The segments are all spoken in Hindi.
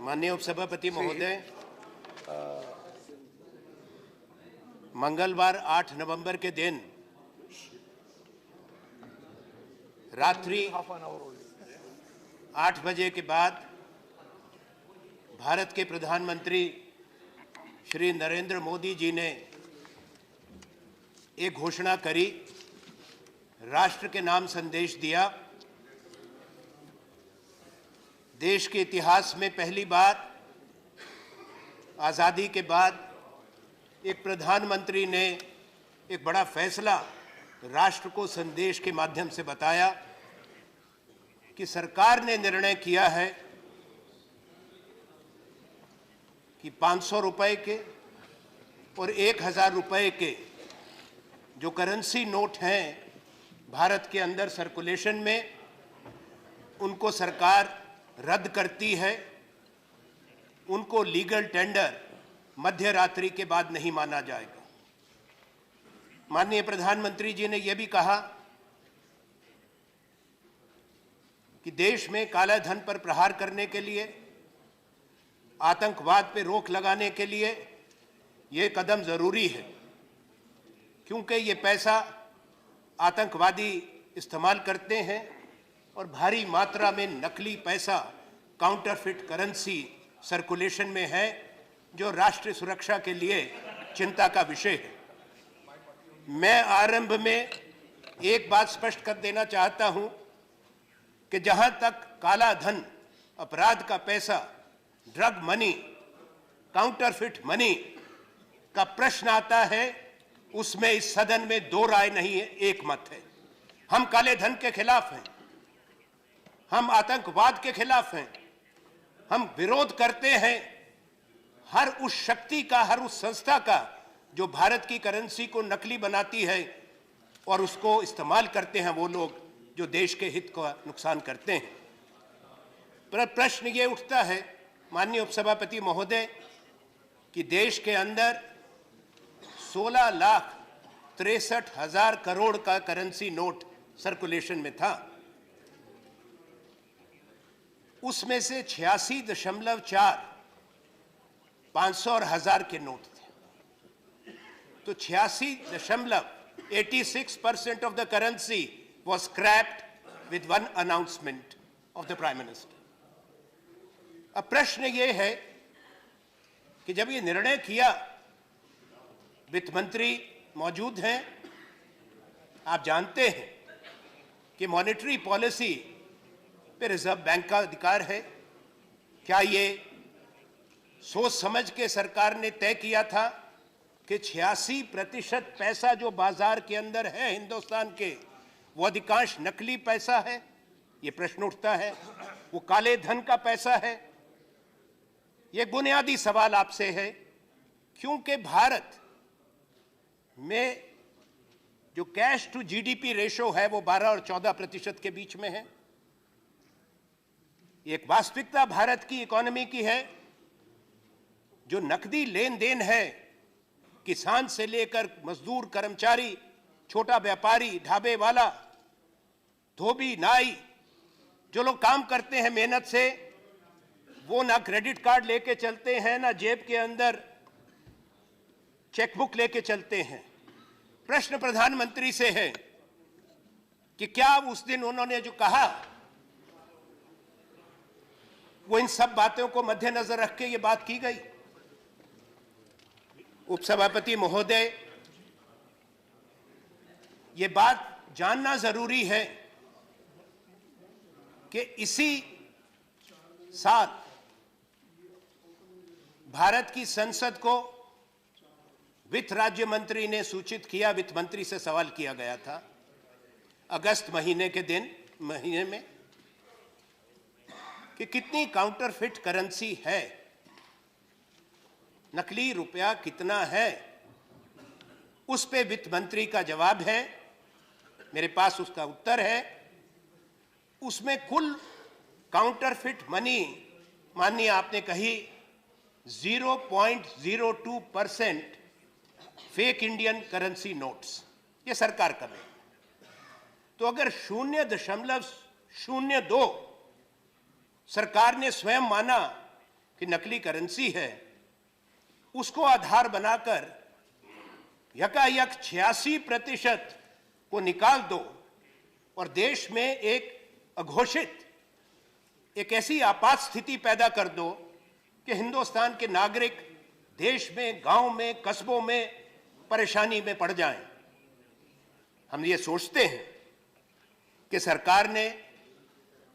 माननीय उपसभापति महोदय, मंगलवार 8 नवंबर के दिन रात्रि 8 बजे के बाद भारत के प्रधानमंत्री श्री नरेंद्र मोदी जी ने एक घोषणा करी, राष्ट्र के नाम संदेश दिया। देश के इतिहास में पहली बार आज़ादी के बाद एक प्रधानमंत्री ने एक बड़ा फैसला राष्ट्र को संदेश के माध्यम से बताया कि सरकार ने निर्णय किया है कि 500 रुपए के और 1000 रुपए के जो करेंसी नोट हैं भारत के अंदर सर्कुलेशन में, उनको सरकार रद्द करती है। उनको लीगल टेंडर मध्य रात्रि के बाद नहीं माना जाएगा। माननीय प्रधानमंत्री जी ने यह भी कहा कि देश में काला धन पर प्रहार करने के लिए, आतंकवाद पर रोक लगाने के लिए यह कदम जरूरी है, क्योंकि ये पैसा आतंकवादी इस्तेमाल करते हैं और भारी मात्रा में नकली पैसा, काउंटरफिट करेंसी सर्कुलेशन में है, जो राष्ट्रीय सुरक्षा के लिए चिंता का विषय है। मैं आरंभ में एक बात स्पष्ट कर देना चाहता हूं कि जहां तक काला धन, अपराध का पैसा, ड्रग मनी, काउंटरफिट मनी का प्रश्न आता है, उसमें इस सदन में दो राय नहीं है, एक मत है। हम काले धन के खिलाफ हैं, हम आतंकवाद के खिलाफ हैं, हम विरोध करते हैं हर उस शक्ति का, हर उस संस्था का जो भारत की करेंसी को नकली बनाती है और उसको इस्तेमाल करते हैं वो लोग जो देश के हित का नुकसान करते हैं। पर प्रश्न ये उठता है माननीय उपसभापति महोदय कि देश के अंदर 16,63,000 करोड़ का करेंसी नोट सर्कुलेशन में था। उसमें से 86.4 500 और 1000 के नोट थे। तो 86% of the currency was scrapped with one announcement of the Prime Minister. अब प्रश्न ये है कि जब ये निर्णय किया, वित्त मंत्री मौजूद हैं, आप जानते हैं कि मॉनेटरी पॉलिसी पे रिजर्व बैंक का अधिकार है। क्या ये सोच समझ के सरकार ने तय किया था कि 86% पैसा जो बाजार के अंदर है हिंदुस्तान के, वो अधिकांश नकली पैसा है? ये प्रश्न उठता है। वो काले धन का पैसा है? ये बुनियादी सवाल आपसे है, क्योंकि भारत में जो कैश टू जीडीपी रेशो है वो 12 और 14% के बीच में है। एक वास्तविकता भारत की इकोनॉमी की है, जो नकदी लेन देन है, किसान से लेकर मजदूर, कर्मचारी, छोटा व्यापारी, ढाबे वाला, धोबी, नाई, जो लोग काम करते हैं मेहनत से, वो ना क्रेडिट कार्ड लेके चलते हैं, ना जेब के अंदर चेकबुक लेके चलते हैं। प्रश्न प्रधानमंत्री से है कि क्या उस दिन उन्होंने जो कहा वो इन सब बातों को मद्देनजर रख के ये बात की गई? उपसभापति महोदय, ये बात जानना जरूरी है कि इसी साल भारत की संसद को वित्त राज्य मंत्री ने सूचित किया, वित्त मंत्री से सवाल किया गया था अगस्त महीने में कि कितनी काउंटरफिट करेंसी है, नकली रुपया कितना है। उस पे वित्त मंत्री का जवाब है, मेरे पास उसका उत्तर है। उसमें कुल काउंटरफिट मनी, माननीय आपने कही 0.02% फेक इंडियन करेंसी नोट्स, ये सरकार कर रही है। तो अगर 0.02 सरकार ने स्वयं माना कि नकली करेंसी है, उसको आधार बनाकर यकायक 86% को निकाल दो और देश में एक अघोषित एक ऐसी आपात स्थिति पैदा कर दो कि हिंदुस्तान के नागरिक देश में, गांव में, कस्बों में परेशानी में पड़ जाएं। हम ये सोचते हैं कि सरकार ने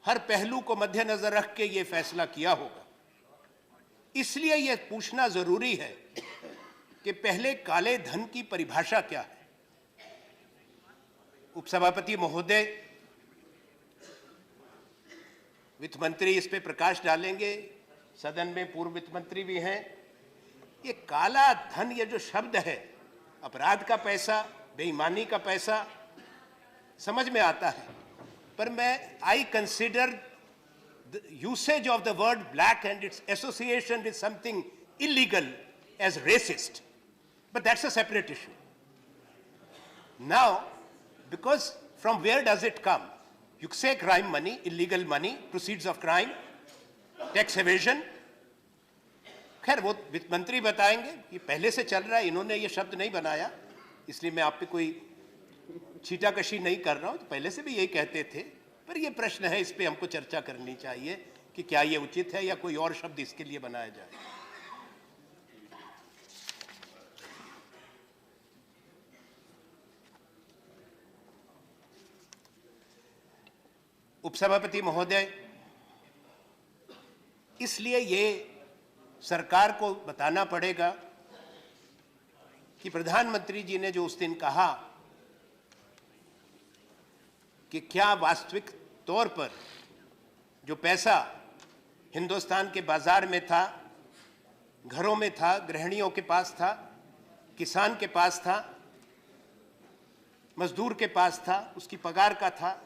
हर पहलू को मद्देनजर रख के ये फैसला किया होगा। इसलिए ये पूछना जरूरी है कि पहले काले धन की परिभाषा क्या है। उपसभापति महोदय, वित्त मंत्री इस पे प्रकाश डालेंगे, सदन में पूर्व वित्त मंत्री भी हैं। ये काला धन, ये जो शब्द है, अपराध का पैसा, बेईमानी का पैसा, समझ में आता है, पर मैं I consider the usage of the word black and its association with something illegal as racist, but that's a separate issue. Now, because from where does it come? You say crime money, illegal money, proceeds of crime, tax evasion. खैर वो वित्त मंत्री बताएंगे, ये पहले से चल रहा है, इन्होंने ये शब्द नहीं बनाया, इसलिए मैं आप पे कोई छीटाकशी नहीं कर रहा हूँ, तो पहले से भी यही कहते थे। पर ये प्रश्न है, इस पे हमको चर्चा करनी चाहिए कि क्या ये उचित है या कोई और शब्द इसके लिए बनाया जाए। उपसभापति महोदय, इसलिए ये सरकार को बताना पड़ेगा कि प्रधानमंत्री जी ने जो उस दिन कहा कि क्या वास्तविक तौर पर जो पैसा हिंदुस्तान के बाजार में था, घरों में था, गृहिणियों के पास था, किसान के पास था, मजदूर के पास था, उसकी पगार का था,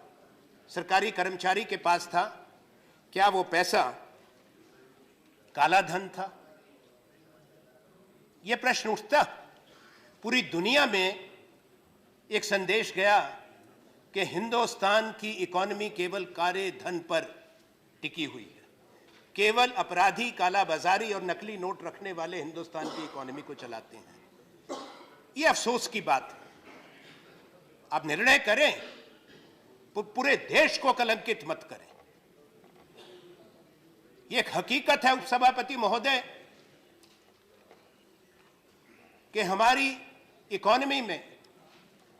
सरकारी कर्मचारी के पास था, क्या वो पैसा काला धन था? यह प्रश्न उठता। पूरी दुनिया में एक संदेश गया कि हिंदुस्तान की इकोनॉमी केवल काले धन पर टिकी हुई है, केवल अपराधी, काला बाजारी और नकली नोट रखने वाले हिंदुस्तान की इकोनॉमी को चलाते हैं। यह अफसोस की बात है। आप निर्णय करें, पूरे देश को कलंकित मत करें। यह एक हकीकत है उपसभापति महोदय कि हमारी इकोनॉमी में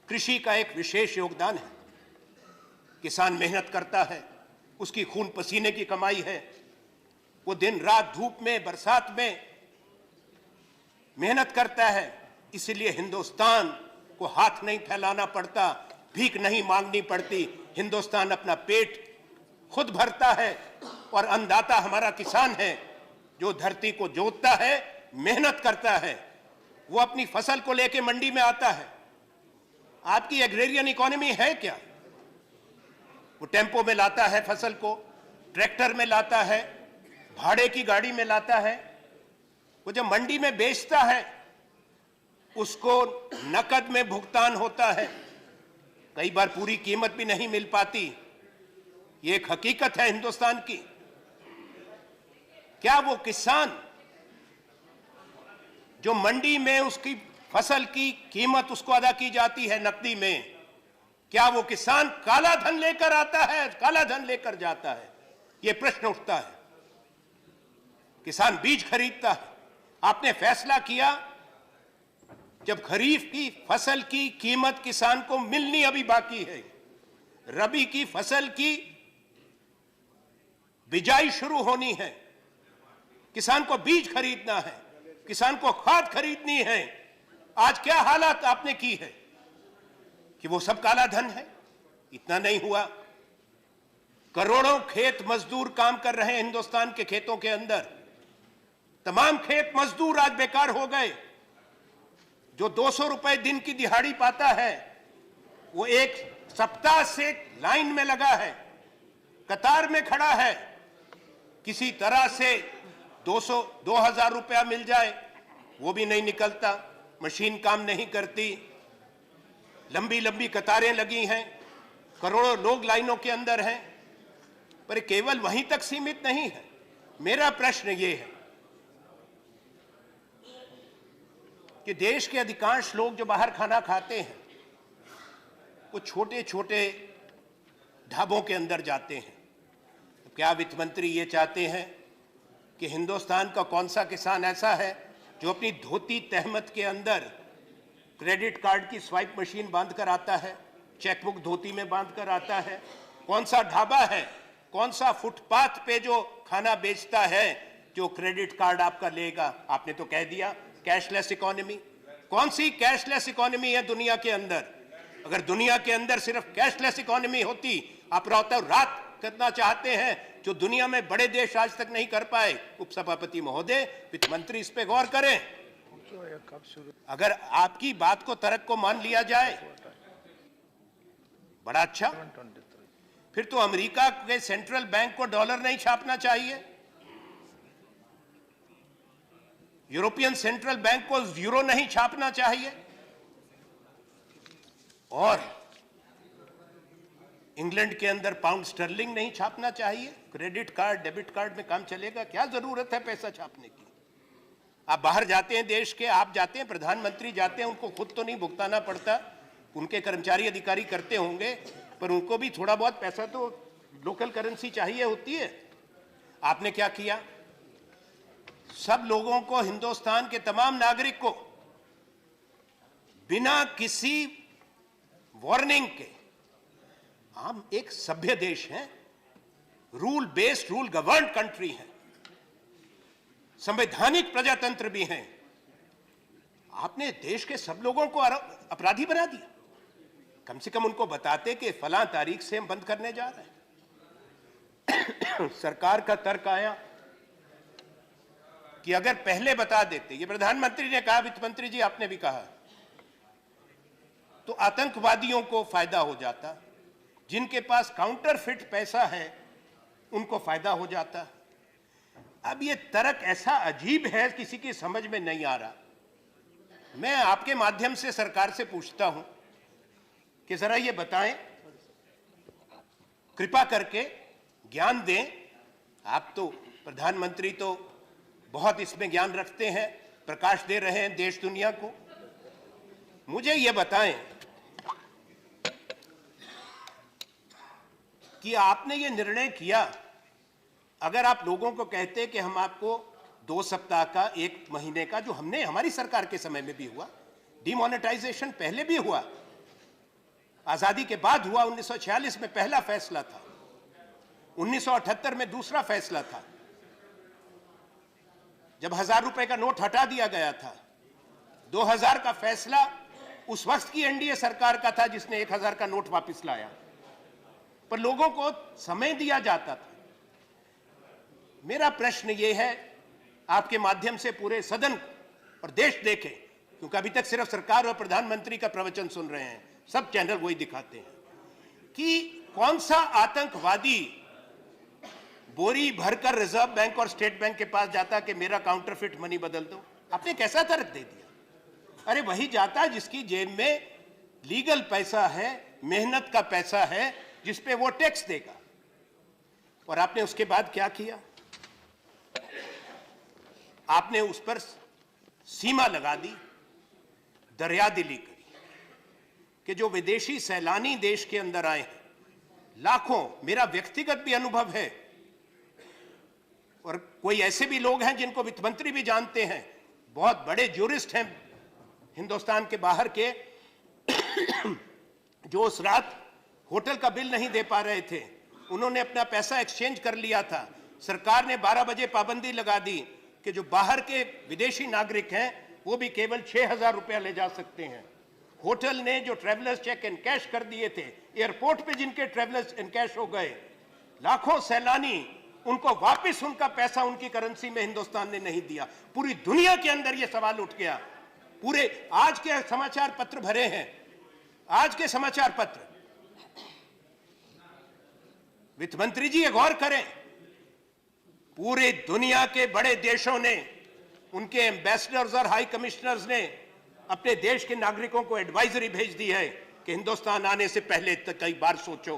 कृषि का एक विशेष योगदान है। किसान मेहनत करता है, उसकी खून पसीने की कमाई है, वो दिन रात धूप में, बरसात में मेहनत करता है। इसलिए हिंदुस्तान को हाथ नहीं फैलाना पड़ता, भीख नहीं मांगनी पड़ती। हिंदुस्तान अपना पेट खुद भरता है और अन्नदाता हमारा किसान है, जो धरती को जोतता है, मेहनत करता है। वो अपनी फसल को लेके मंडी में आता है। आपकी एग्रेरियन इकोनॉमी है क्या? वो टेम्पो में लाता है फसल को, ट्रैक्टर में लाता है, भाड़े की गाड़ी में लाता है। वो जब मंडी में बेचता है, उसको नकद में भुगतान होता है। कई बार पूरी कीमत भी नहीं मिल पाती। ये एक हकीकत है हिंदुस्तान की। क्या वो किसान जो मंडी में उसकी फसल की कीमत उसको अदा की जाती है नकदी में, क्या वो किसान काला धन लेकर आता है, काला धन लेकर जाता है? ये प्रश्न उठता है। किसान बीज खरीदता है। आपने फैसला किया, जब खरीफ की फसल की कीमत किसान को मिलनी अभी बाकी है, रबी की फसल की बिजाई शुरू होनी है, किसान को बीज खरीदना है, किसान को खाद खरीदनी है, आज क्या हालात आपने की है कि वो सब काला धन है? इतना नहीं हुआ, करोड़ों खेत मजदूर काम कर रहे हैं हिंदुस्तान के खेतों के अंदर। तमाम खेत मजदूर आज बेकार हो गए। जो 200 रुपए दिन की दिहाड़ी पाता है, वो एक सप्ताह से लाइन में लगा है, कतार में खड़ा है। किसी तरह से 2000 रुपया मिल जाए, वो भी नहीं निकलता। मशीन काम नहीं करती, लंबी लंबी कतारें लगी हैं, करोड़ों लोग लाइनों के अंदर हैं। पर केवल वहीं तक सीमित नहीं है। मेरा प्रश्न ये है कि देश के अधिकांश लोग जो बाहर खाना खाते हैं वो छोटे छोटे ढाबों के अंदर जाते हैं। तो क्या वित्त मंत्री ये चाहते हैं कि हिंदुस्तान का कौन सा किसान ऐसा है जो अपनी धोती तहमत के अंदर क्रेडिट कार्ड की स्वाइप मशीन बांध कर आता है, चेकबुक धोती में बांध कर आता है? कौन सा ढाबा है, कौन सा फुटपाथ पे जो खाना बेचता है जो क्रेडिट कार्ड आपका लेगा? आपने तो कह दिया कैशलेस इकोनॉमी। कौन सी कैशलेस इकोनॉमी है दुनिया के अंदर? अगर दुनिया के अंदर सिर्फ कैशलेस इकोनॉमी होती, आप रातों रात करना चाहते हैं जो दुनिया में बड़े देश आज तक नहीं कर पाए। उपसभापति महोदय, वित्त मंत्री इस पे गौर करें। अगर आपकी बात को, तर्क को मान लिया जाए, बड़ा अच्छा। फिर तो अमेरिका के सेंट्रल बैंक को डॉलर नहीं छापना चाहिए, यूरोपियन सेंट्रल बैंक को यूरो नहीं छापना चाहिए, और इंग्लैंड के अंदर पाउंड स्टर्लिंग नहीं छापना चाहिए। क्रेडिट कार्ड, डेबिट कार्ड में काम चलेगा? क्या जरूरत है पैसा छापने की? आप बाहर जाते हैं देश के, आप जाते हैं, प्रधानमंत्री जाते हैं, उनको खुद तो नहीं भुगताना पड़ता, उनके कर्मचारी अधिकारी करते होंगे, पर उनको भी थोड़ा बहुत पैसा तो लोकल करेंसी चाहिए होती है। आपने क्या किया? सब लोगों को, हिंदुस्तान के तमाम नागरिक को बिना किसी वार्निंग के, हम एक सभ्य देश हैं, rule based, rule governed country है, संवैधानिक प्रजातंत्र भी हैं, आपने देश के सब लोगों को अपराधी बना दिया। कम से कम उनको बताते कि फलां तारीख से हम बंद करने जा रहे हैं। सरकार का तर्क आया कि अगर पहले बता देते, ये प्रधानमंत्री ने कहा, वित्त मंत्री जी आपने भी कहा, तो आतंकवादियों को फायदा हो जाता, जिनके पास काउंटरफिट पैसा है उनको फायदा हो जाता। अब ये तर्क ऐसा अजीब है, किसी की समझ में नहीं आ रहा। मैं आपके माध्यम से सरकार से पूछता हूं कि जरा ये बताएं, कृपा करके ज्ञान दें। आप तो प्रधानमंत्री तो बहुत इसमें ज्ञान रखते हैं, प्रकाश दे रहे हैं देश दुनिया को। मुझे ये बताएं कि आपने ये निर्णय किया, अगर आप लोगों को कहते कि हम आपको 2 सप्ताह का, 1 महीने का, जो हमने हमारी सरकार के समय में भी हुआ, डिमोनेटाइजेशन पहले भी हुआ, आजादी के बाद हुआ, 1946 में पहला फैसला था, 1978 में दूसरा फैसला था, जब 1000 रुपए का नोट हटा दिया गया था, 2000 का फैसला उस वक्त की एनडीए सरकार का था जिसने 1000 का नोट वापस लाया, पर लोगों को समय दिया जाता था। मेरा प्रश्न यह है, आपके माध्यम से पूरे सदन और देश देखें, क्योंकि अभी तक सिर्फ सरकार और प्रधानमंत्री का प्रवचन सुन रहे हैं, सब चैनल वही दिखाते हैं, कि कौन सा आतंकवादी बोरी भरकर रिजर्व बैंक और स्टेट बैंक के पास जाता कि मेरा काउंटरफिट मनी बदल दो? आपने कैसा तर्क दे दिया? अरे वही जाता जिसकी जेब में लीगल पैसा है, मेहनत का पैसा है, जिस पे वो टैक्स देगा। और आपने उसके बाद क्या किया? आपने उस पर सीमा लगा दी, दरियादिली करी कि जो विदेशी सैलानी देश के अंदर आए हैं, लाखों, मेरा व्यक्तिगत भी अनुभव है, और कोई ऐसे भी लोग हैं जिनको वित्त मंत्री भी जानते हैं, बहुत बड़े ज्यूरिस्ट हैं हिंदुस्तान के बाहर के, जो उस रात होटल का बिल नहीं दे पा रहे थे, उन्होंने अपना पैसा एक्सचेंज कर लिया था। सरकार ने 12 बजे पाबंदी लगा दी कि जो बाहर के विदेशी नागरिक हैं वो भी केवल 6000 रुपया ले जा सकते हैं। होटल ने जो ट्रेवलर्स चेक इन कैश कर दिए थे, एयरपोर्ट पे जिनके ट्रेवलर्स इन कैश हो गए, लाखों सैलानी, उनको वापस उनका पैसा उनकी करेंसी में हिंदुस्तान ने नहीं दिया। पूरी दुनिया के अंदर यह सवाल उठ गया। पूरे आज के समाचार पत्र भरे हैं, आज के समाचार पत्र। वित्त मंत्री जी ये गौर करें, पूरे दुनिया के बड़े देशों ने, उनके एम्बेसडर्स और हाई कमिश्नर्स ने अपने देश के नागरिकों को एडवाइजरी भेज दी है कि हिंदुस्तान आने से पहले तक कई बार सोचो।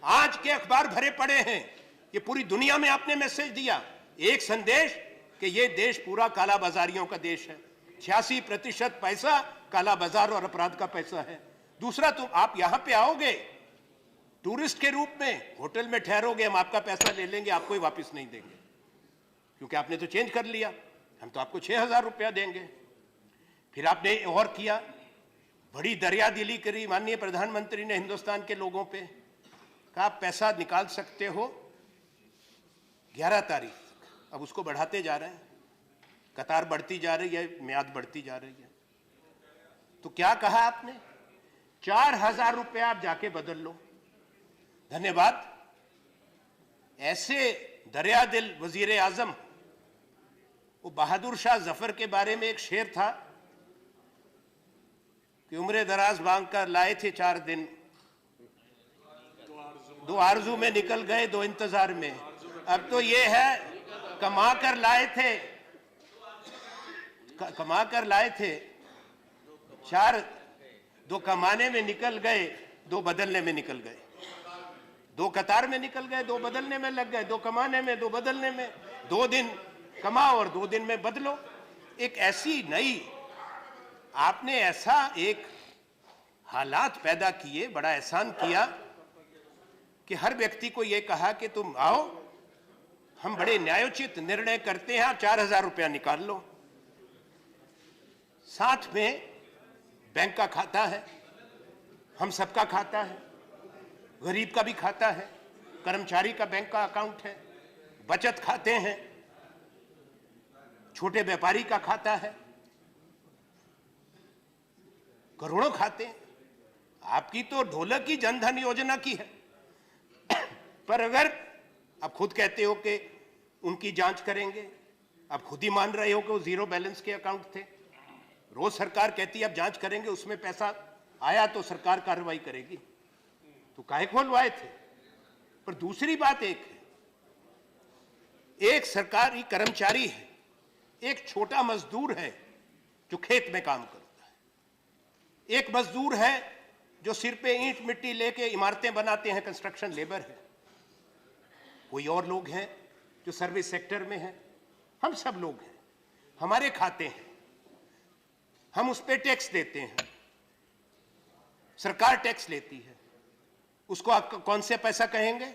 आज के अखबार भरे पड़े हैं, ये पूरी दुनिया में आपने मैसेज दिया, एक संदेश कि ये देश पूरा काला बाजारियों का देश है, 86% पैसा काला बाजार और अपराध का पैसा है। दूसरा, तुम आप यहां पे आओगे टूरिस्ट के रूप में, होटल में ठहरोगे, हम आपका पैसा ले लेंगे, आपको ही वापस नहीं देंगे, क्योंकि आपने तो चेंज कर लिया, हम तो आपको 6,000 रुपया देंगे। फिर आपने और किया, बड़ी दरियादिली करी माननीय प्रधानमंत्री ने हिंदुस्तान के लोगों पे, कहा आप पैसा निकाल सकते हो 11 तारीख तक, अब उसको बढ़ाते जा रहे हैं, कतार बढ़ती जा रही है, म्याद बढ़ती जा रही है। तो क्या कहा आपने, 4,000 रुपया आप जाके बदल लो। धन्यवाद। ऐसे दरियादिल वजीर आजम, वो बहादुर शाह जफर के बारे में एक शेर था कि उम्र दराज मांग कर लाए थे 4 दिन, 2 आरजू में निकल गए 2 इंतजार में। अब तो ये है कमा कर लाए थे 4, 2 कमाने में निकल गए, 2 बदलने में निकल गए, 2 कतार में निकल गए, 2 बदलने में लग गए, 2 कमाने में, 2 बदलने में, 2 दिन कमाओ और 2 दिन में बदलो। एक ऐसी नई आपने ऐसा एक हालात पैदा किए, बड़ा एहसान किया कि हर व्यक्ति को यह कहा कि तुम आओ, हम बड़े न्यायोचित निर्णय करते हैं, 4,000 रुपया निकाल लो। साथ में बैंक का खाता है, हम सबका खाता है, गरीब का भी खाता है, कर्मचारी का बैंक का अकाउंट है, बचत खाते हैं, छोटे व्यापारी का खाता है, करोड़ों खाते हैं। आपकी तो ढोलक की जनधन योजना की है, पर अगर आप खुद कहते हो कि उनकी जांच करेंगे, आप खुद ही मान रहे हो कि वो 0 बैलेंस के अकाउंट थे, रोज सरकार कहती है अब जांच करेंगे, उसमें पैसा आया तो सरकार कार्रवाई करेगी, तो काहे खोलवाए थे। पर दूसरी बात एक है, एक सरकारी कर्मचारी है, एक छोटा मजदूर है जो खेत में काम करता है, एक मजदूर है जो सिर पे ईंट मिट्टी लेके इमारतें बनाते हैं, कंस्ट्रक्शन लेबर है, कोई और लोग हैं जो सर्विस सेक्टर में हैं, हम सब लोग हैं, हमारे खाते हैं, हम उस पे टैक्स देते हैं, सरकार टैक्स लेती है, उसको आप कौन से पैसा कहेंगे?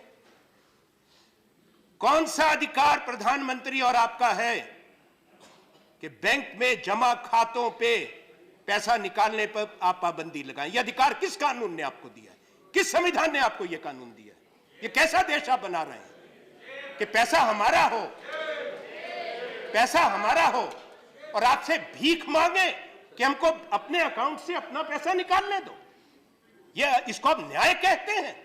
कौन सा अधिकार प्रधानमंत्री और आपका है कि बैंक में जमा खातों पे पैसा निकालने पर आप पाबंदी लगाएं? यह अधिकार किस कानून ने आपको दिया है? किस संविधान ने आपको यह कानून दिया है? यह कैसा देश आप बना रहे हैं कि पैसा हमारा हो और आपसे भीख मांगे कि हमको अपने अकाउंट से अपना पैसा निकालने दो? इसको आप न्याय कहते हैं?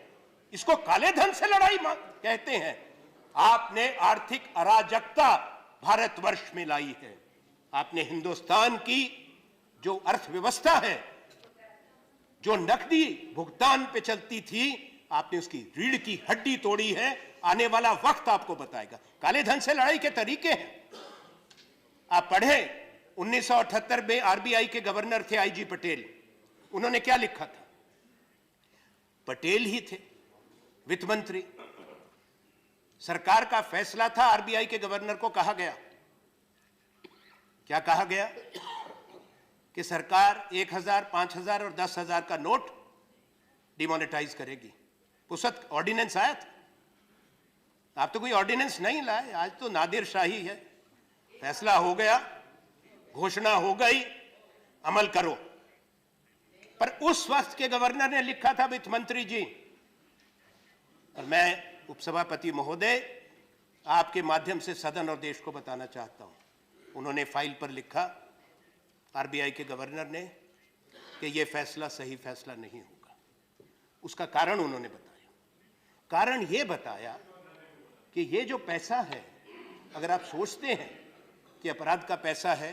इसको काले धन से लड़ाई कहते हैं? आपने आर्थिक अराजकता भारतवर्ष में लाई है। आपने हिंदुस्तान की जो अर्थव्यवस्था है, जो नकदी भुगतान पे चलती थी, आपने उसकी रीढ़ की हड्डी तोड़ी है। आने वाला वक्त आपको बताएगा। काले धन से लड़ाई के तरीके हैं। आप पढ़े 1978 में आरबीआई के गवर्नर थे आईजी पटेल, उन्होंने क्या लिखा था? पटेल ही थे वित्त मंत्री, सरकार का फैसला था, आरबीआई के गवर्नर को कहा गया, क्या कहा गया कि सरकार 1,000, 5,000 और 10,000 का नोट डिमोनेटाइज करेगी। उस वक्त ऑर्डिनेंस आया था। आप तो कोई ऑर्डिनेंस नहीं लाए, आज तो नादिर शाही है, फैसला हो गया, घोषणा हो गई, अमल करो। पर उस वक्त के गवर्नर ने लिखा था, वित्त मंत्री जी, और मैं उपसभापति महोदय आपके माध्यम से सदन और देश को बताना चाहता हूं, उन्होंने फाइल पर लिखा आरबीआई के गवर्नर ने कि यह फैसला सही फैसला नहीं होगा। उसका कारण उन्होंने बताया। कारण यह बताया कि ये जो पैसा है, अगर आप सोचते हैं कि अपराध का पैसा है,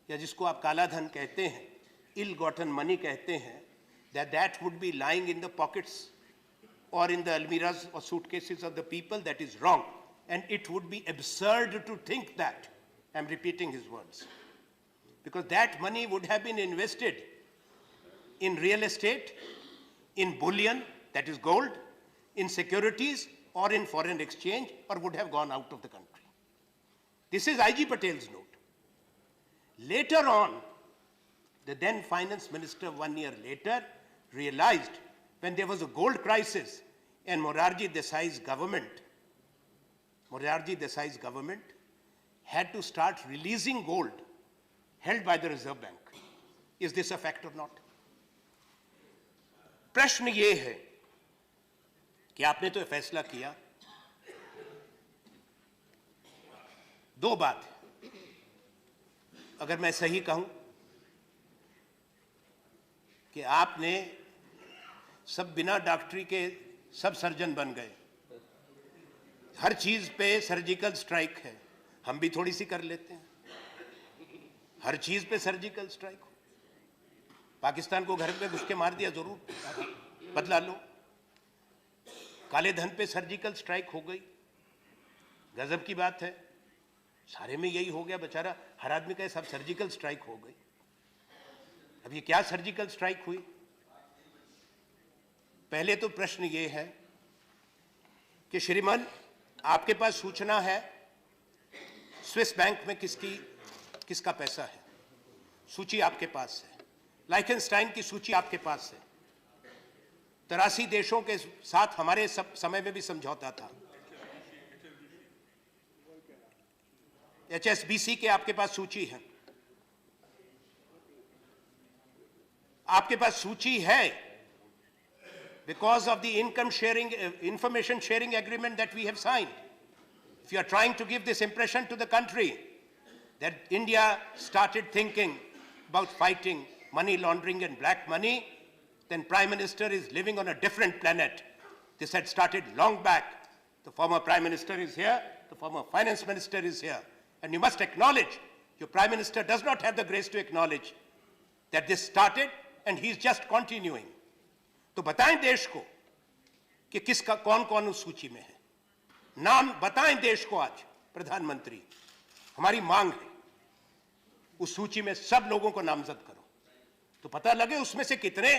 या जिसको आप काला धन कहते हैं, इल गॉटन मनी कहते हैं, that would be lying in the pockets or in the almirahs or suitcases of the people, that is wrong. And it would be absurd to think that. I'm repeating his words. Because that money would have been invested in real estate, in bullion, that is gold, in securities, or in foreign exchange, or would have gone out of the country. This is IG Patel's note. Later on, the then finance minister 1 year later realized, when there was a gold crisis and Morarji Desai's government had to start releasing gold held by the Reserve Bank. Is this a fact or not? प्रश्न ये है कि आपने तो फैसला किया। दो बात है, अगर मैं सही कहूं कि आपने सब बिना डॉक्टरी के सब सर्जन बन गए, हर चीज पे सर्जिकल स्ट्राइक है, हम भी थोड़ी सी कर लेते हैं, हर चीज पे सर्जिकल स्ट्राइक हो। पाकिस्तान को घर पे घुस के मार दिया, जरूर बदला लो। काले धन पे सर्जिकल स्ट्राइक हो गई, गजब की बात है। सारे में यही हो गया, बेचारा हर आदमी का सब सर्जिकल स्ट्राइक हो गई। अब ये क्या सर्जिकल स्ट्राइक हुई? पहले तो प्रश्न ये है कि श्रीमान, आपके पास सूचना है स्विस बैंक में किसका पैसा है, सूची आपके पास है। लाइखनस्टाइन की सूची आपके पास है। 83 देशों के साथ हमारे सब समय में भी समझौता था। HSBC के आपके पास सूची है, आपके पास सूची है because of the information sharing agreement that we have signed. If you are trying to give this impression to the country that India started thinking about fighting money laundering and black money, then Prime Minister is living on a different planet. This had started long back. The former Prime Minister is here, the former Finance Minister is here. And you must acknowledge, your Prime Minister does not have the grace to acknowledge that this started and he's just continuing. तो बताएं देश को कि किसका कौन उस सूची में है। नाम बताएं देश को आज प्रधानमंत्री, हमारी मांग है उस सूची में सब लोगों को नामजद करो, तो पता लगे उसमें से कितने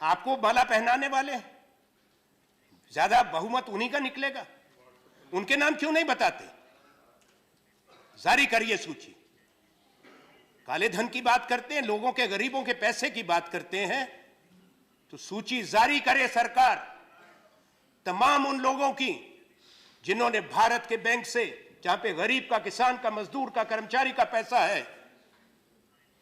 आपको माला पहनाने वाले हैं। ज्यादा बहुमत उन्हीं का निकलेगा, उनके नाम क्यों नहीं बताते? जारी करिए सूची। काले धन की बात करते हैं, लोगों के गरीबों के पैसे की बात करते हैं, तो सूची जारी करे सरकार तमाम उन लोगों की जिन्होंने भारत के बैंक से, जहां पे गरीब का, किसान का, मजदूर का, कर्मचारी का पैसा है,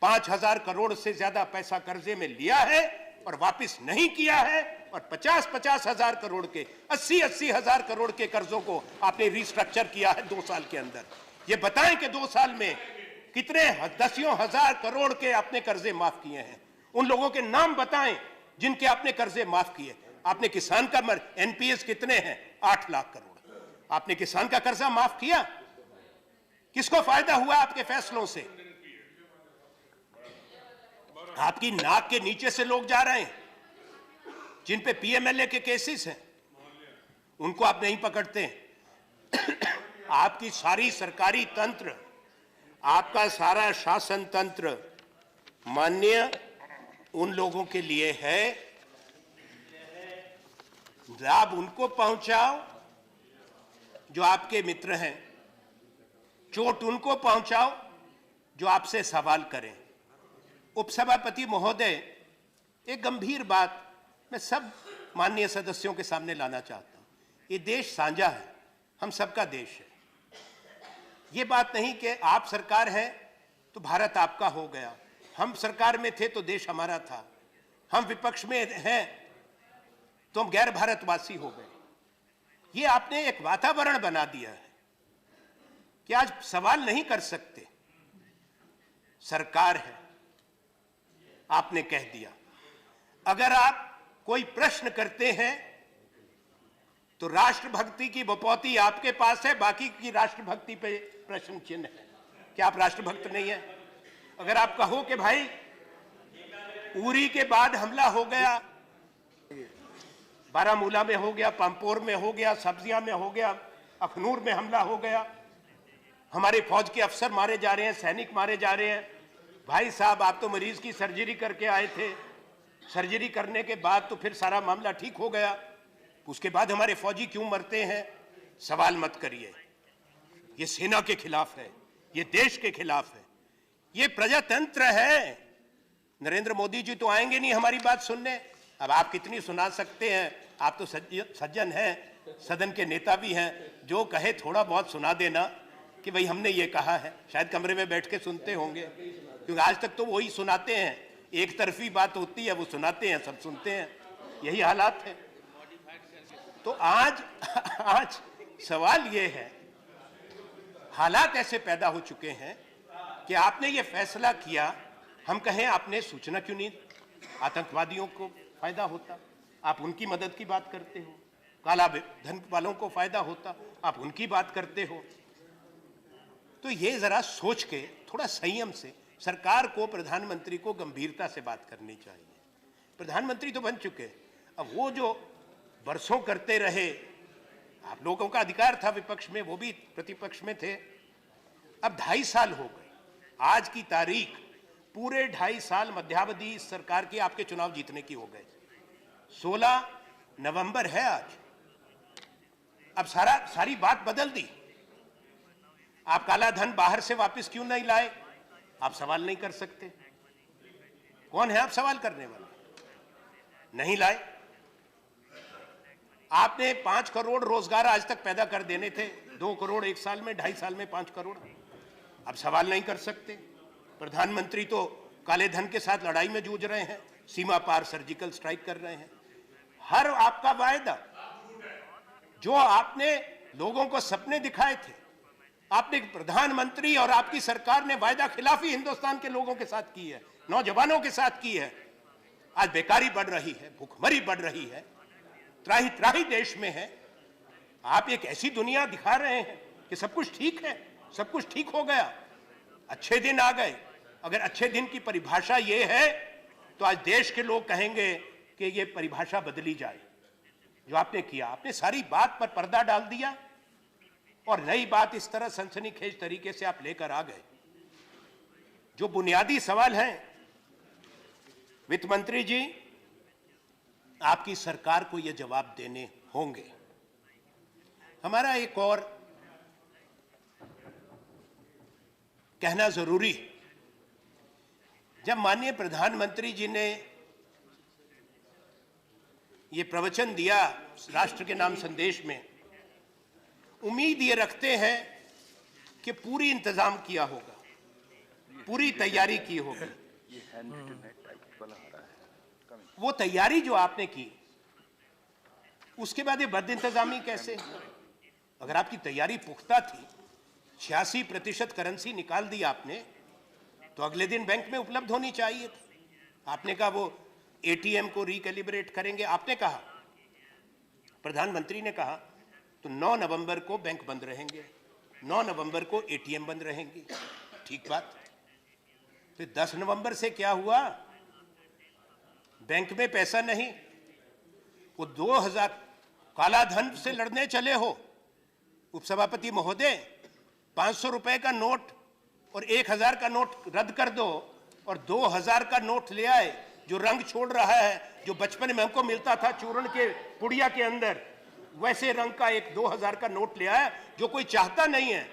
5,000 करोड़ से ज्यादा पैसा कर्जे में लिया है और वापस नहीं किया है, और 50-50 हजार करोड़ के, 80-80 हजार करोड़ के कर्जों को आपने रिस्ट्रक्चर किया है 2 साल के अंदर। ये बताएं कि 2 साल में कितने दसियों हजार करोड़ के आपने कर्जे माफ किए हैं। उन लोगों के नाम बताएं जिनके आपने कर्जे माफ किए। आपने किसान का एनपीएस कितने हैं? 8 लाख करोड़। आपने किसान का कर्जा माफ किया? किसको फायदा हुआ आपके फैसलों से? आपकी नाक के नीचे से लोग जा रहे हैं, जिन पे पीएमएलए के केसेस हैं, उनको आप नहीं पकड़ते। आपकी सारी सरकारी तंत्र, आपका सारा शासन तंत्र मान्य उन लोगों के लिए है, लाभ उनको पहुंचाओ जो आपके मित्र हैं, चोट उनको पहुंचाओ जो आपसे सवाल करें। उपसभापति महोदय, एक गंभीर बात मैं सब माननीय सदस्यों के सामने लाना चाहता हूं। ये देश साझा है, हम सबका देश है। ये बात नहीं कि आप सरकार है तो भारत आपका हो गया, हम सरकार में थे तो देश हमारा था, हम विपक्ष में हैं तो हम गैर भारतवासी हो गए। ये आपने एक वातावरण बना दिया है कि आज सवाल नहीं कर सकते। सरकार है, आपने कह दिया। अगर आप कोई प्रश्न करते हैं तो राष्ट्रभक्ति की बपौती आपके पास है, बाकी की राष्ट्रभक्ति पे प्रश्न चिन्ह है। क्या आप राष्ट्रभक्त नहीं है? अगर आप कहो कि भाई उरी के बाद हमला हो गया, बारामूला में हो गया, पांपोर में हो गया, सब्जियां में हो गया, अखनूर में हमला हो गया, हमारे फौज के अफसर मारे जा रहे हैं, सैनिक मारे जा रहे हैं। भाई साहब, आप तो मरीज की सर्जरी करके आए थे, सर्जरी करने के बाद तो फिर सारा मामला ठीक हो गया, उसके बाद हमारे फौजी क्यों मरते हैं? सवाल मत करिए। ये सेना के खिलाफ है, ये देश के खिलाफ है, ये प्रजातंत्र है। नरेंद्र मोदी जी तो आएंगे नहीं हमारी बात सुनने। अब आप कितनी सुना सकते हैं, आप तो सज्जन हैं, सदन के नेता भी हैं, जो कहे थोड़ा बहुत सुना देना कि भाई हमने ये कहा है। शायद कमरे में बैठ के सुनते होंगे, क्योंकि आज तक तो वही सुनाते हैं, एक तरफी बात होती है, वो सुनाते हैं, सब सुनते हैं, यही हालात है। तो आज सवाल ये है, हालात ऐसे पैदा हो चुके हैं कि आपने ये फैसला किया, हम कहें आपने सूचना क्यों नहीं, आतंकवादियों को फायदा होता, आप उनकी मदद की बात करते हो, काला धन वालों को फायदा होता, आप उनकी बात करते हो। तो ये जरा सोच के, थोड़ा संयम से सरकार को, प्रधानमंत्री को गंभीरता से बात करनी चाहिए। प्रधानमंत्री तो बन चुके, अब वो जो बरसों करते रहे, आप लोगों का अधिकार था विपक्ष में, वो भी प्रतिपक्ष में थे। अब 2.5 साल हो गए, आज की तारीख पूरे 2.5 साल मध्यावधि सरकार की, आपके चुनाव जीतने की हो गए। 16 नवंबर है आज। अब सारी बात बदल दी। आप काला धन बाहर से वापस क्यों नहीं लाए, आप सवाल नहीं कर सकते। कौन है आप सवाल करने वाला? नहीं लाए। आपने 5 करोड़ रोजगार आज तक पैदा कर देने थे, 2 करोड़ एक साल में, 2.5 साल में 5 करोड़। अब सवाल नहीं कर सकते। प्रधानमंत्री तो काले धन के साथ लड़ाई में जूझ रहे हैं, सीमा पार सर्जिकल स्ट्राइक कर रहे हैं। हर आपका वायदा, जो आपने लोगों को सपने दिखाए थे, आपने प्रधानमंत्री और आपकी सरकार ने वायदा खिलाफी हिंदुस्तान के लोगों के साथ की है, नौजवानों के साथ की है। आज बेकारी बढ़ रही है, भूखमरी बढ़ रही है, त्राही त्राही देश में है। आप एक ऐसी दुनिया दिखा रहे हैं कि सब कुछ ठीक है, सब कुछ ठीक हो गया, अच्छे दिन आ गए। अगर अच्छे दिन की परिभाषा ये है, तो आज देश के लोग कहेंगे कि ये परिभाषा बदली जाए। जो आपने किया, आपने सारी बात पर पर्दा डाल दिया और नई बात इस तरह सनसनीखेज तरीके से आप लेकर आ गए। जो बुनियादी सवाल हैं, वित्त मंत्री जी, आपकी सरकार को ये जवाब देने होंगे। हमारा एक और कहना जरूरी है। जब माननीय प्रधानमंत्री जी ने ये प्रवचन दिया राष्ट्र के नाम संदेश में, उम्मीद ये रखते हैं कि पूरी इंतजाम किया होगा, पूरी तैयारी की होगी। वो तैयारी जो आपने की, उसके बाद ये बद इंतजामी कैसे? अगर आपकी तैयारी पुख्ता थी, 86% करेंसी निकाल दी आपने, तो अगले दिन बैंक में उपलब्ध होनी चाहिए थी। आपने कहा वो एटीएम को रिकैलिब्रेट करेंगे, आपने कहा, प्रधानमंत्री ने कहा, तो 9 नवंबर को बैंक बंद रहेंगे, 9 नवंबर को एटीएम बंद रहेंगे। ठीक बात। फिर 10 नवंबर से क्या हुआ? बैंक में पैसा नहीं, वो 2000 काला धन से लड़ने चले हो उपसभापति महोदय। 500 रुपए का नोट और 1000 का नोट रद्द कर दो और 2000 का नोट ले आए, जो रंग छोड़ रहा है, जो बचपन में हमको मिलता था चूर्ण के पुड़िया के अंदर, वैसे रंग का एक 2000 का नोट ले आया, जो कोई चाहता नहीं है।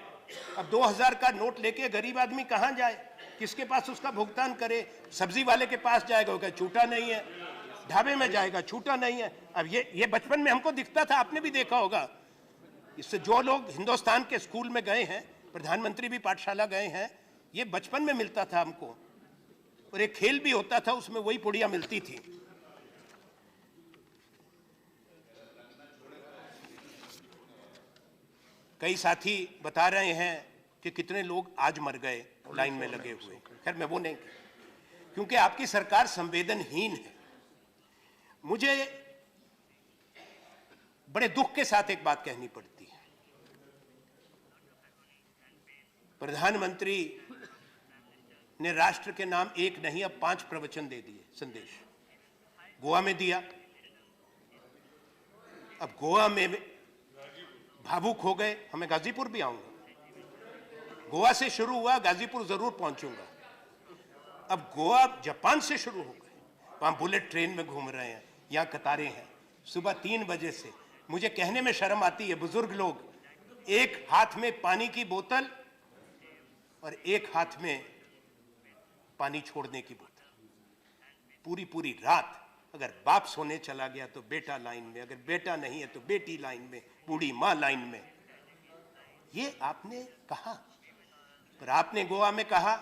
अब 2000 का नोट लेके गरीब आदमी कहां जाए, किसके पास उसका भुगतान करे? सब्जी वाले के पास जाएगा, वो छूटा नहीं है, ढाबे में जाएगा, छूटा नहीं है। अब ये बचपन में हमको दिखता था, आपने भी देखा होगा। इससे जो लोग हिंदुस्तान के स्कूल में गए हैं, प्रधानमंत्री भी पाठशाला गए हैं, ये बचपन में मिलता था हमको। और एक खेल भी होता था, उसमें वही पुड़िया मिलती थी। कई साथी बता रहे हैं कि कितने लोग आज मर गए लाइन में लगे हुए। खैर मैं वो नहीं, क्योंकि आपकी सरकार संवेदनहीन है। मुझे बड़े दुख के साथ एक बात कहनी पड़ती है। प्रधानमंत्री ने राष्ट्र के नाम एक नहीं, अब 5 प्रवचन दे दिए, संदेश। गोवा में दिया, अब गोवा में भावुक हो गए। हमें गाजीपुर भी आऊंगा, गोवा से शुरू हुआ, गाजीपुर जरूर पहुंचूंगा। अब गोवा जापान से शुरू हो गए, वहां बुलेट ट्रेन में घूम रहे हैं, यहां कतारें हैं सुबह 3 बजे से। मुझे कहने में शर्म आती है, बुजुर्ग लोग एक हाथ में पानी की बोतल और एक हाथ में पानी छोड़ने की बोतल। पूरी पूरी रात अगर बाप सोने चला गया तो बेटा लाइन में, अगर बेटा नहीं है तो बेटी लाइन में, बूढ़ी मां लाइन में। ये आपने कहा, पर आपने गोवा में कहा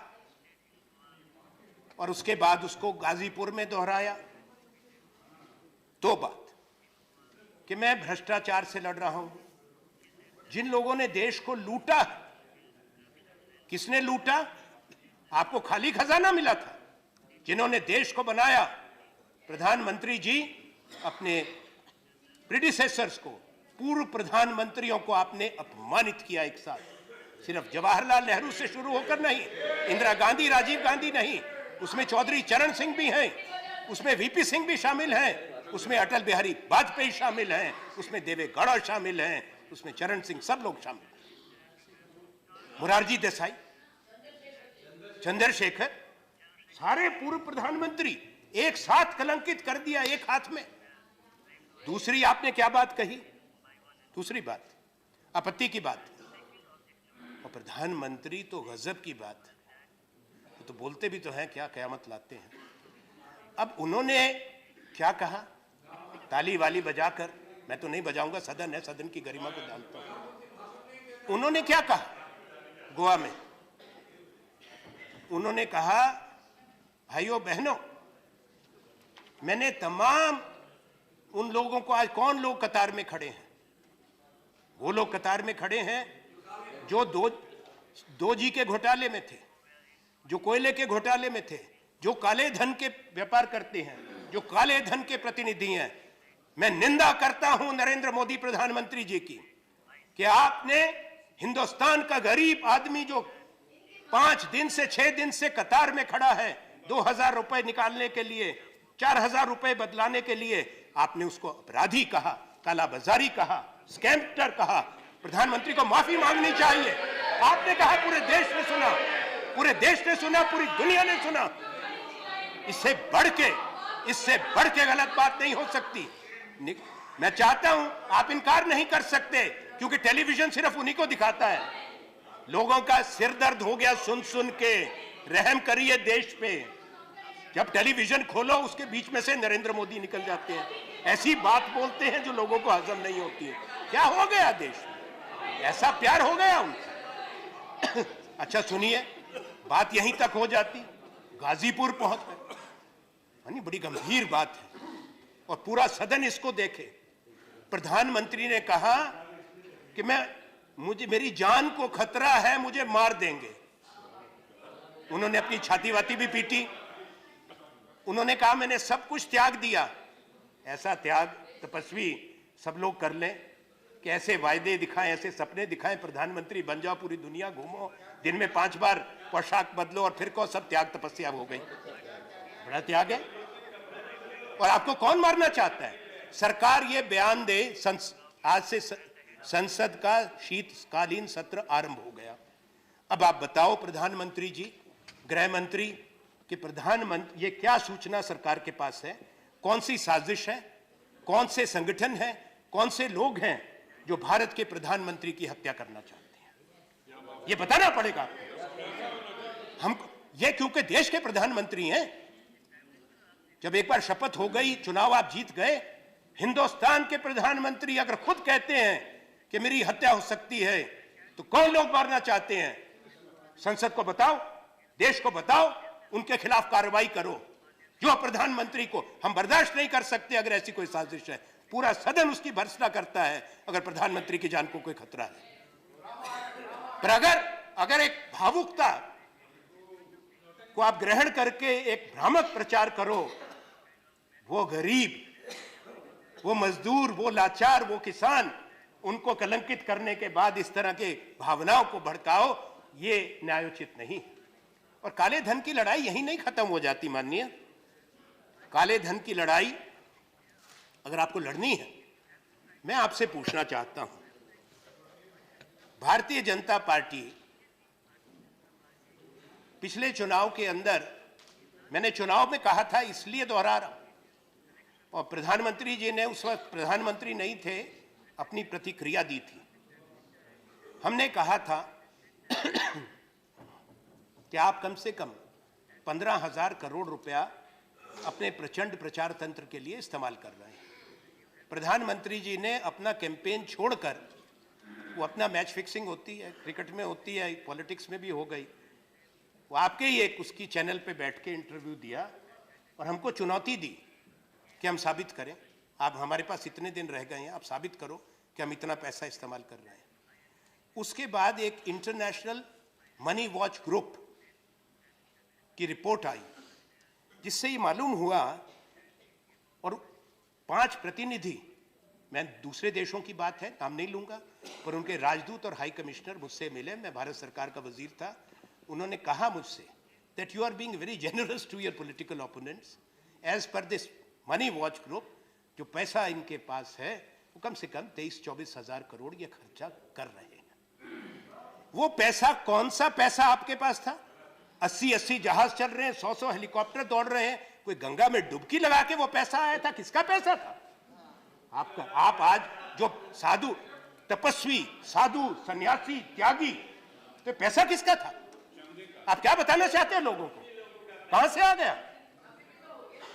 और उसके बाद उसको गाजीपुर में दोहराया। दो बात कि मैं भ्रष्टाचार से लड़ रहा हूं। जिन लोगों ने देश को लूटा, किसने लूटा? आपको खाली खजाना मिला था। जिन्होंने देश को बनाया, प्रधानमंत्री जी अपने प्रीडिसेसर्स को, पूर्व प्रधानमंत्रियों को आपने अपमानित किया एक साथ। सिर्फ जवाहरलाल नेहरू से शुरू होकर नहीं, इंदिरा गांधी, राजीव गांधी नहीं, उसमें चौधरी चरण सिंह भी हैं, उसमें वीपी सिंह भी शामिल हैं, उसमें अटल बिहारी वाजपेयी शामिल हैं, उसमें देवे गौड़ा शामिल हैं, उसमें चरण सिंह, सब लोग शामिल, मुरारजी देसाई, चंद्रशेखर, सारे पूर्व प्रधानमंत्री एक साथ कलंकित कर दिया एक हाथ में। दूसरी आपने क्या बात कही? दूसरी बात आपत्ति की बात, और प्रधानमंत्री तो गजब की बात, तो बोलते भी तो हैं क्या कयामत लाते हैं। अब उन्होंने क्या कहा? ताली वाली बजाकर, मैं तो नहीं बजाऊंगा, सदन है, सदन की गरिमा को जानता हूं। उन्होंने क्या कहा गोवा में? उन्होंने कहा, भाइयों बहनों, मैंने तमाम उन लोगों को, आज कौन लोग कतार में खड़े हैं? वो लोग कतार में खड़े हैं जो दो जी के घोटाले में थे, जो कोयले के घोटाले में थे, जो काले धन के व्यापार करते हैं, जो काले धन के प्रतिनिधि हैं। मैं निंदा करता हूं नरेंद्र मोदी प्रधानमंत्री जी की कि आपने हिंदुस्तान का गरीब आदमी जो 5 दिन से 6 दिन से कतार में खड़ा है 2000 रुपए निकालने के लिए, 4000 रुपए बदलाने के लिए, आपने उसको अपराधी कहा, कालाबाजारी कहा, स्कैमर कहा। प्रधानमंत्री को माफी मांगनी चाहिए। आपने कहा, पूरे देश ने सुना, पूरे देश ने सुना, पूरी दुनिया ने सुना। इससे बढ़ के गलत बात नहीं हो सकती। मैं चाहता हूं, आप इनकार नहीं कर सकते, क्योंकि टेलीविजन सिर्फ उन्हीं को दिखाता है। लोगों का सिर दर्द हो गया सुन सुन के, रहम करिए देश पे। जब टेलीविजन खोलो उसके बीच में से नरेंद्र मोदी निकल जाते हैं, ऐसी बात बोलते हैं जो लोगों को हजम नहीं होती है। क्या हो गया देश में? ऐसा प्यार हो गया उनका। अच्छा सुनिए, बात यहीं तक हो जाती, गाजीपुर पहुंच गए, यानी बड़ी गंभीर बात है और पूरा सदन इसको देखे। प्रधानमंत्री ने कहा कि मेरी जान को खतरा है, मुझे मार देंगे। उन्होंने अपनी छाती वाती भी पीटी। उन्होंने कहा, मैंने सब कुछ त्याग दिया। ऐसा त्याग तपस्वी सब लोग कर लें कि ऐसे वायदे दिखाएं, ऐसे सपने दिखाएं, प्रधानमंत्री बन जाओ, पूरी दुनिया घूमो, दिन में 5 बार पोशाक बदलो और फिर कहो सब त्याग तपस्या हो गई। बड़ा त्याग है। और आपको कौन मारना चाहता है? सरकार ये बयान दे, आज से संसद का शीतकालीन सत्र आरंभ हो गया। अब आप बताओ प्रधानमंत्री जी, गृह मंत्री, कि प्रधानमंत्री ये क्या सूचना सरकार के पास है? कौन सी साजिश है? कौन से संगठन है? कौन से लोग हैं जो भारत के प्रधानमंत्री की हत्या करना चाहते हैं? ये बताना पड़ेगा आपको। हम ये क्योंकि देश के प्रधानमंत्री हैं। जब एक बार शपथ हो गई, चुनाव आप जीत गए, हिंदुस्तान के प्रधानमंत्री अगर खुद कहते हैं कि मेरी हत्या हो सकती है, तो कौन लोग मारना चाहते हैं? संसद को बताओ, देश को बताओ, उनके खिलाफ कार्रवाई करो। जो प्रधानमंत्री को हम बर्दाश्त नहीं कर सकते अगर ऐसी कोई साजिश है। पूरा सदन उसकी भर्त्सना करता है अगर प्रधानमंत्री की जान को कोई खतरा है। पर अगर एक भावुकता को आप ग्रहण करके एक भ्रामक प्रचार करो, वो गरीब, वो मजदूर, वो लाचार, वो किसान, उनको कलंकित करने के बाद इस तरह के भावनाओं को भड़काओ, ये न्यायोचित नहीं। और काले धन की लड़ाई यहीं नहीं खत्म हो जाती माननीय। काले धन की लड़ाई अगर आपको लड़नी है, मैं आपसे पूछना चाहता हूं, भारतीय जनता पार्टी पिछले चुनाव के अंदर, मैंने चुनाव में कहा था इसलिए दोहरा रहा हूं, और प्रधानमंत्री जी ने उस वक्त प्रधानमंत्री नहीं थे, अपनी प्रतिक्रिया दी थी। हमने कहा था कि आप कम से कम 15,000 करोड़ रुपया अपने प्रचंड प्रचार तंत्र के लिए इस्तेमाल कर रहे हैं। प्रधानमंत्री जी ने अपना कैंपेन छोड़कर, वो अपना मैच फिक्सिंग होती है, क्रिकेट में होती है, पॉलिटिक्स में भी हो गई, वो आपके ही एक उसकी चैनल पे बैठ के इंटरव्यू दिया और हमको चुनौती दी कि हम साबित करें, आप हमारे पास इतने दिन रह गए हैं, आप साबित करो कि हम इतना पैसा इस्तेमाल कर रहे हैं। उसके बाद एक इंटरनेशनल मनी वॉच ग्रुप की रिपोर्ट आई, जिससे ये मालूम हुआ, और 5 प्रतिनिधि, मैं दूसरे देशों की बात है, नाम नहीं लूंगा, पर उनके राजदूत और हाई कमिश्नर मुझसे मिले, मैं भारत सरकार का वजीर था, उन्होंने कहा मुझसे that you are being very generous to your political opponents. As per this money watch group, जो पैसा इनके पास है वो कम से कम 23-24 हजार करोड़ ये खर्चा कर रहे हैं। वो पैसा कौन सा पैसा आपके पास था? 80-80 जहाज चल रहे हैं, 100-100 हेलीकॉप्टर दौड़ रहे हैं, कोई गंगा में डुबकी लगा के वो पैसा आया था? किसका पैसा था आपका? आप आज जो साधु, तपस्वी, साधु, सन्यासी, त्यागी, तो पैसा किसका था? आप क्या बताना चाहते हैं लोगों को? कहां से आ गया?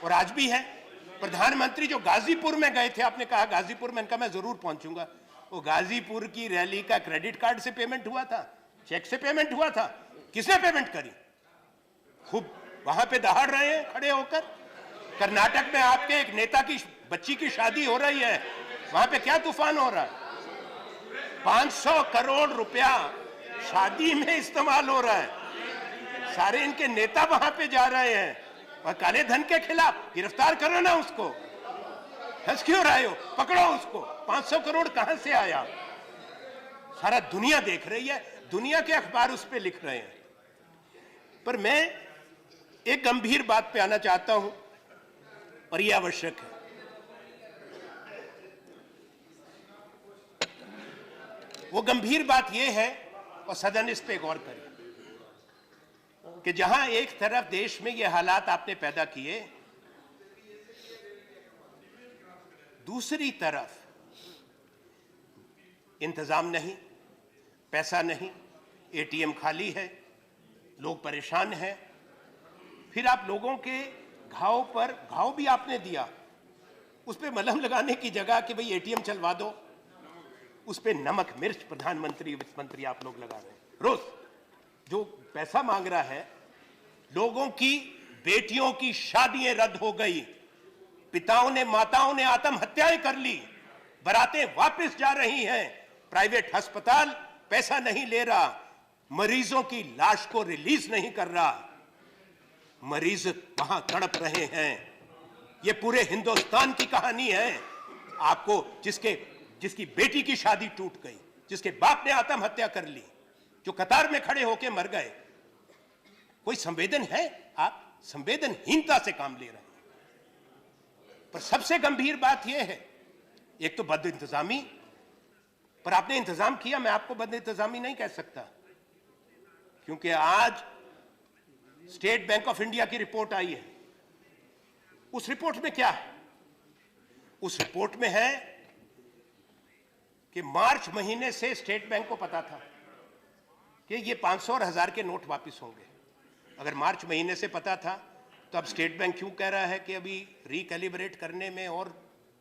और आज भी है। प्रधानमंत्री जो गाजीपुर में गए थे, आपने कहा गाजीपुर में, इनका मैं जरूर पहुंचूंगा, वो गाजीपुर की रैली का क्रेडिट कार्ड से पेमेंट हुआ था, चेक से पेमेंट हुआ था? किसने पेमेंट करी? खूब वहां पे दहाड़ रहे हैं खड़े होकर। कर्नाटक में आपके एक नेता की बच्ची की शादी हो रही है, वहां पे क्या तूफान हो रहा है? 500 करोड़ रुपया शादी में इस्तेमाल हो रहा है, सारे इनके नेता वहां पे जा रहे हैं, और काले धन के खिलाफ गिरफ्तार करो ना उसको। हंस क्यों रहे हो? पकड़ो उसको। 500 करोड़ कहां से आया? सारा दुनिया देख रही है, दुनिया के अखबार उस पे लिख रहे हैं। पर मैं एक गंभीर बात पे आना चाहता हूं, और यह आवश्यक है। वो गंभीर बात यह है, और सदन इस पे गौर करे, कि जहां एक तरफ देश में ये हालात आपने पैदा किए, दूसरी तरफ इंतजाम नहीं, पैसा नहीं, एटीएम खाली है, लोग परेशान हैं। फिर आप लोगों के घाव पर घाव भी आपने दिया, उस पे मलहम लगाने की जगह कि भाई एटीएम चलवा दो, उस पे नमक मिर्च प्रधानमंत्री, वित्त मंत्री आप लोग लगा रहे हैं। रोज जो पैसा मांग रहा है, लोगों की बेटियों की शादियां रद्द हो गई, पिताओं ने, माताओं ने आत्महत्याएं कर ली, बारातें वापस जा रही हैं, प्राइवेट अस्पताल पैसा नहीं ले रहा, मरीजों की लाश को रिलीज नहीं कर रहा, मरीज वहां तड़प रहे हैं। ये पूरे हिंदुस्तान की कहानी है। आपको जिसकी बेटी की शादी टूट गई, जिसके बाप ने आत्महत्या कर ली, जो कतार में खड़े होकर मर गए, कोई संवेदन है? आप संवेदनहीनता से काम ले रहे हैं। पर सबसे गंभीर बात यह है, एक तो बद इंतजामी, पर आपने इंतजाम किया, मैं आपको बद इंतजामी नहीं कह सकता, क्योंकि आज स्टेट बैंक ऑफ इंडिया की रिपोर्ट आई है। उस रिपोर्ट में क्या है? उस रिपोर्ट में है कि मार्च महीने से स्टेट बैंक को पता था कि ये 500 और 1000 के नोट वापस होंगे। अगर मार्च महीने से पता था, तो अब स्टेट बैंक क्यों कह रहा है कि अभी रिकैलिब्रेट करने में और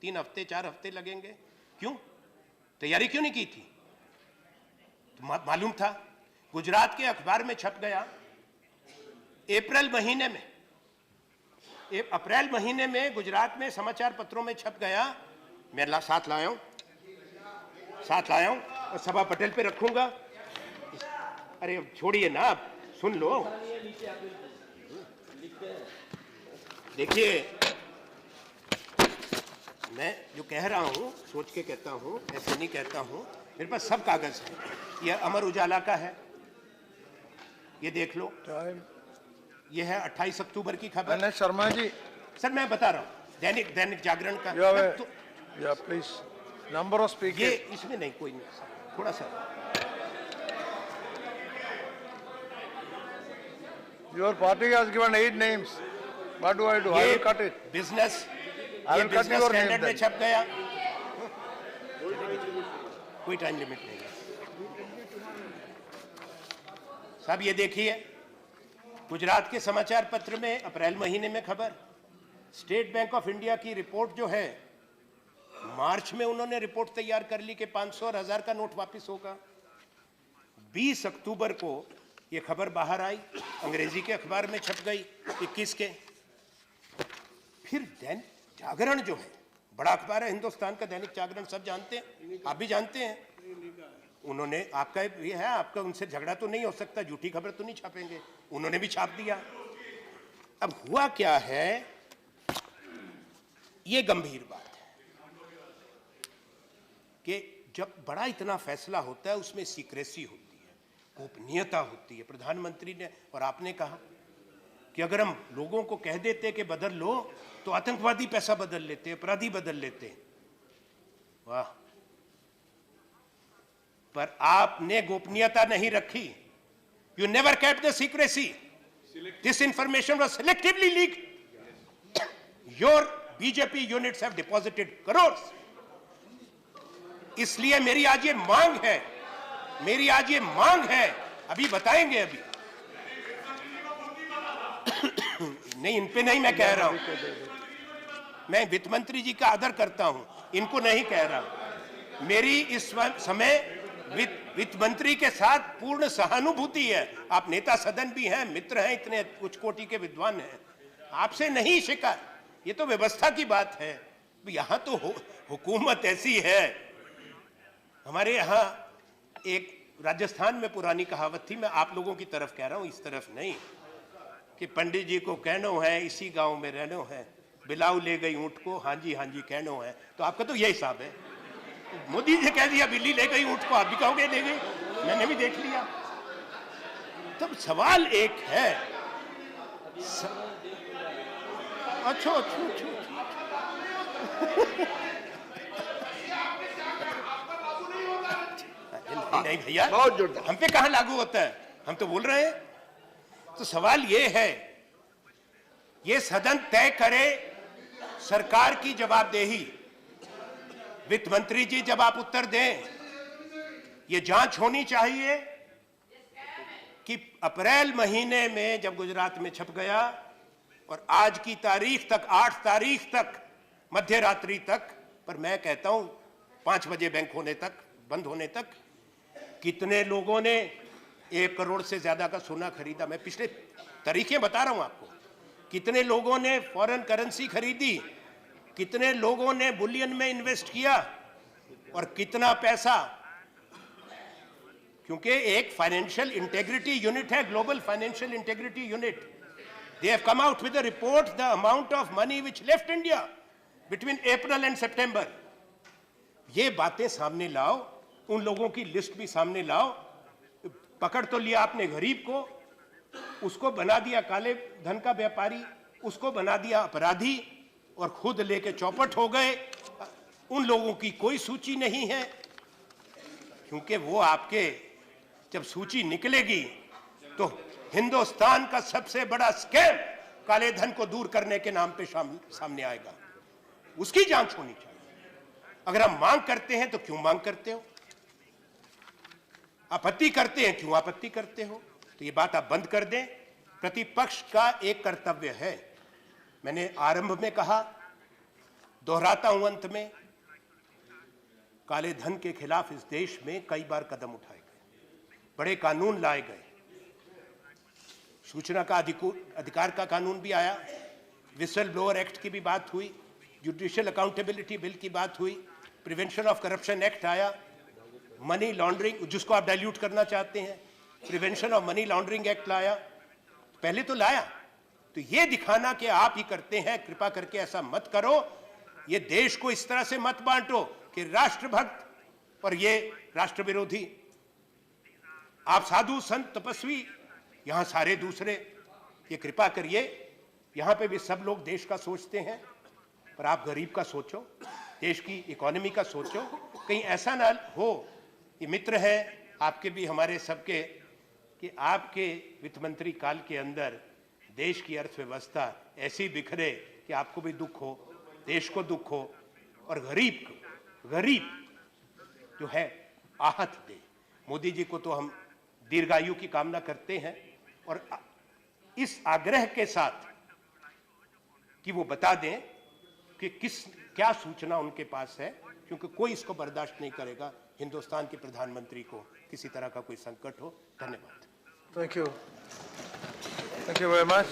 3 हफ्ते 4 हफ्ते लगेंगे? क्यों? तैयारी क्यों नहीं की थी? तो मालूम था। गुजरात के अखबार में छप गया अप्रैल महीने में गुजरात में समाचार पत्रों में छप गया। मैं साथ लाया हूं और सभा पटेल पे रखूंगा। अरे छोड़िए ना, आप सुन लो। देखिए, मैं जो कह रहा हूं सोच के कहता हूं, ऐसे नहीं कहता हूं। मेरे पास सब कागज है। यह अमर उजाला का है, ये देख लो। ये है 28 अक्टूबर की खबर। शर्मा जी, सर मैं बता रहा हूँ, दैनिक जागरण का। Please number of speaker. ये इसमें नहीं, कोई नहीं, थोड़ा सा। Your party has given 8 names. What do I do? I will cut it. Business, I will cut your name standard में then. छप गया। कोई टाइम लिमिट नहीं है साहब। ये देखिए, गुजरात के समाचार पत्र में अप्रैल महीने में खबर, स्टेट बैंक ऑफ इंडिया की रिपोर्ट जो है, मार्च में उन्होंने रिपोर्ट तैयार कर ली कि 500 और 1000 का नोट वापस होगा। 20 अक्टूबर को ये खबर बाहर आई, अंग्रेजी के अखबार में छप गई 21 के। फिर दैनिक जागरण जो है, बड़ा अखबार है हिंदुस्तान का, दैनिक जागरण सब जानते हैं, आप भी जानते हैं, उन्होंने, आपका ये है, आपका उनसे झगड़ा तो नहीं हो सकता, झूठी खबर तो नहीं छापेंगे, उन्होंने भी छाप दिया। अब हुआ क्या है, ये गंभीर बात है कि जब बड़ा इतना फैसला होता है उसमें सीक्रेसी होती है, गोपनीयता होती है। प्रधानमंत्री ने और आपने कहा कि अगर हम लोगों को कह देते कि बदल लो, तो आतंकवादी पैसा बदल लेते, अपराधी बदल लेते। वाह, पर आपने गोपनीयता नहीं रखी। You never kept the secrecy, this information was selectively leaked. Your BJP units have deposited crores. इसलिए मेरी आज ये मांग है, अभी बताएंगे, अभी नहीं, इन पे नहीं मैं कह रहा हूं, मैं वित्त मंत्री जी का आदर करता हूं, इनको नहीं कह रहा। मेरी इस समय वित्त मंत्री के साथ पूर्ण सहानुभूति है। आप नेता सदन भी हैं, मित्र हैं, इतने उच्च कोटि के विद्वान हैं, आपसे नहीं शिकायत, ये तो व्यवस्था की बात है। यहां तो हुकूमत ऐसी है, हमारे यहां एक राजस्थान में पुरानी कहावत थी, मैं आप लोगों की तरफ कह रहा हूं, इस तरफ नहीं, कि पंडित जी को कहनो है इसी गांव में रहनो है, बिलाऊ ले गई ऊंट को, हाँ जी कहनो है। तो आपका तो यही हिसाब है, मोदी जी कह दिया बिल्ली ले गई ऊंट को, आप भी कहोगे ले गई, मैंने भी देख लिया। तब सवाल एक है, अच्छा नहीं भैया, हम पे कहां लागू होता है, हम तो बोल रहे हैं। तो सवाल ये है, ये सदन तय करे सरकार की जवाबदेही। वित्त मंत्री जी जब आप उत्तर दें, ये जांच होनी चाहिए कि अप्रैल महीने में जब गुजरात में छप गया और आज की तारीख तक, 8 तारीख तक, मध्य रात्रि तक, पर मैं कहता हूं 5 बजे बैंक होने तक, बंद होने तक, कितने लोगों ने 1 करोड़ से ज्यादा का सोना खरीदा। मैं पिछले तारीखें बता रहा हूं आपको, कितने लोगों ने फॉरेन करेंसी खरीदी, कितने लोगों ने बुलियन में इन्वेस्ट किया, और कितना पैसा, क्योंकि एक फाइनेंशियल इंटेग्रिटी यूनिट है, global financial integrity unit, they have come out with the report the amount of money which left India between April and September. ये बातें सामने लाओ, उन लोगों की लिस्ट भी सामने लाओ। पकड़ तो लिया आपने गरीब को, उसको बना दिया काले धन का व्यापारी, उसको बना दिया अपराधी, और खुद लेके चौपट हो गए। उन लोगों की कोई सूची नहीं है, क्योंकि वो आपके जब सूची निकलेगी तो हिंदुस्तान का सबसे बड़ा स्कैम काले धन को दूर करने के नाम पे सामने आएगा, उसकी जांच होनी चाहिए। अगर हम मांग करते हैं तो क्यों मांग करते हो, आपत्ति करते हैं क्यों आपत्ति करते हो, तो ये बात आप बंद कर दें। प्रतिपक्ष का एक कर्तव्य है, मैंने आरंभ में कहा, दोहराता हूं अंत में, काले धन के खिलाफ इस देश में कई बार कदम उठाए गए, बड़े कानून लाए गए, सूचना का अधिकार का कानून भी आया, विसल ब्लोअर एक्ट की भी बात हुई, जुडिशियल अकाउंटेबिलिटी बिल की बात हुई, प्रिवेंशन ऑफ करप्शन एक्ट आया, मनी लॉन्ड्रिंग जिसको आप डाइल्यूट करना चाहते हैं, prevention of money laundering act लाया, पहले तो लाया। तो ये दिखाना कि आप ही करते हैं, कृपा करके ऐसा मत करो, ये देश को इस तरह से मत बांटो कि राष्ट्रभक्त और ये राष्ट्र विरोधी, आप साधु संत तपस्वी, यहां सारे दूसरे, ये कृपा करिए, यहां पे भी सब लोग देश का सोचते हैं, पर आप गरीब का सोचो, देश की इकोनॉमी का सोचो। कहीं ऐसा ना हो, ये मित्र है आपके भी हमारे सबके, कि आपके वित्त मंत्री काल के अंदर देश की अर्थव्यवस्था ऐसी बिखरे कि आपको भी दुख हो, देश को दुख हो, और गरीब जो है आहत दे। मोदी जी को तो हम दीर्घायु की कामना करते हैं, और इस आग्रह के साथ कि वो बता दें कि क्या सूचना उनके पास है, क्योंकि कोई इसको बर्दाश्त नहीं करेगा हिंदुस्तान के प्रधानमंत्री को किसी तरह का कोई संकट हो। धन्यवाद। Thank you. Thank you very much.